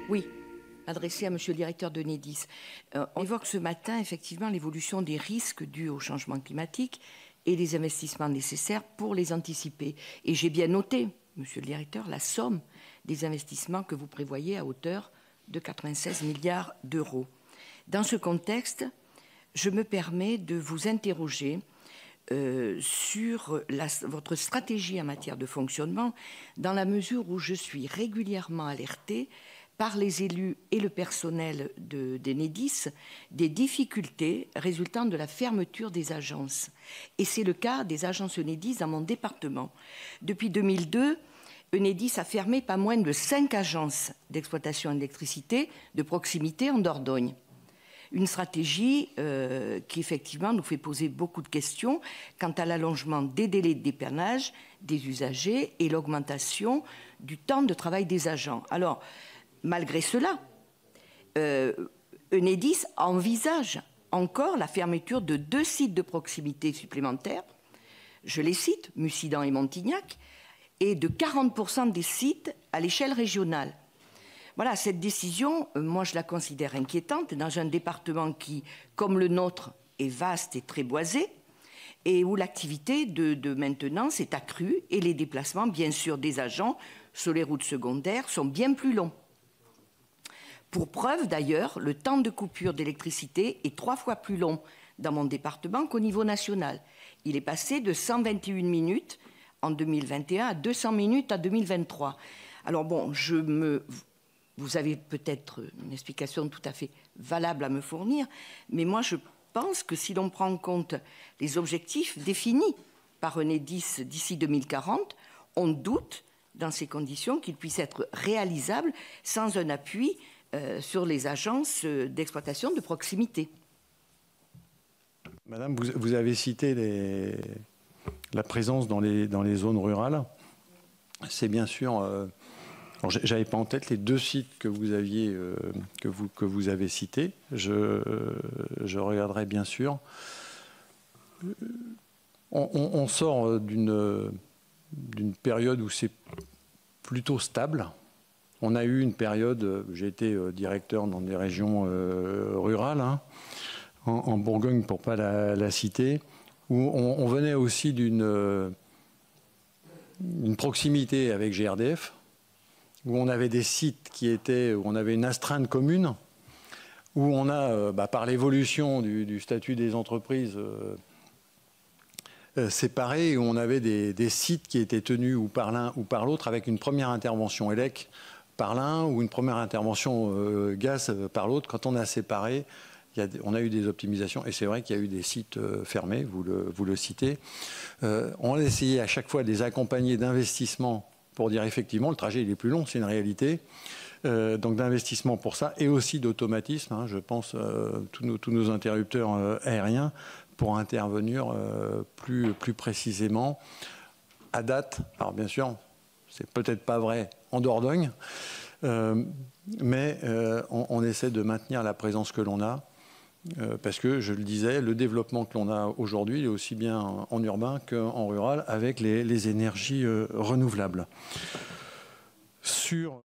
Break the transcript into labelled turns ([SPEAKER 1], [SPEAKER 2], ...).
[SPEAKER 1] Oui, adressé à Monsieur le directeur d'Enedis. On évoque ce matin effectivement l'évolution des risques dus au changement climatique et les investissements nécessaires pour les anticiper. Et j'ai bien noté, Monsieur le directeur, la somme des investissements que vous prévoyez à hauteur de 96 milliards d'euros. Dans ce contexte, je me permets de vous interroger sur votre stratégie en matière de fonctionnement, dans la mesure où je suis régulièrement alertée par les élus et le personnel d'Enedis des difficultés résultant de la fermeture des agences. Et c'est le cas des agences Enedis dans mon département. Depuis 2002, Enedis a fermé pas moins de 5 agences d'exploitation d'électricité de proximité en Dordogne. Une stratégie qui effectivement nous fait poser beaucoup de questions quant à l'allongement des délais de dépannage des usagers et l'augmentation du temps de travail des agents. Alors, malgré cela, Enedis envisage encore la fermeture de 2 sites de proximité supplémentaires, je les cite, Mussidan et Montignac, et de 40% des sites à l'échelle régionale. Voilà, cette décision, moi je la considère inquiétante dans un département qui, comme le nôtre, est vaste et très boisé et où l'activité de maintenance est accrue et les déplacements, bien sûr, des agents sur les routes secondaires sont bien plus longs. Pour preuve, d'ailleurs, le temps de coupure d'électricité est 3 fois plus long dans mon département qu'au niveau national. Il est passé de 121 minutes en 2021 à 200 minutes en 2023. Alors bon, vous avez peut-être une explication tout à fait valable à me fournir, mais moi je pense que si l'on prend en compte les objectifs définis par Enedis d'ici 2040, on doute dans ces conditions qu'ils puissent être réalisables sans un appui sur les agences d'exploitation de proximité.
[SPEAKER 2] Madame, vous avez cité la présence dans les zones rurales. C'est bien sûr... je n'avais pas en tête les 2 sites que vous aviez, que vous avez cités. Je regarderai bien sûr. On sort d'une période où c'est plutôt stable. On a eu une période, j'ai été directeur dans des régions rurales, hein, en Bourgogne pour ne pas la citer, où on venait aussi d'une proximité avec GRDF, où on avait des sites où on avait une astreinte commune, où on a, par l'évolution du statut des entreprises séparés, où on avait des sites qui étaient tenus ou par l'un ou par l'autre, avec une première intervention élec par l'un ou une première intervention gaz par l'autre. Quand on a séparé, on a eu des optimisations, et c'est vrai qu'il y a eu des sites fermés, vous le citez. On a essayé à chaque fois de les accompagner d'investissements pour dire effectivement le trajet il est plus long, c'est une réalité. Donc d'investissement pour ça, et aussi d'automatisme, hein, je pense tous nos interrupteurs aériens pour intervenir plus précisément à date. Alors bien sûr, c'est peut-être pas vrai en Dordogne, mais on essaie de maintenir la présence que l'on a, parce que, je le disais, le développement que l'on a aujourd'hui est aussi bien en urbain qu'en rural, avec les énergies renouvelables. Sur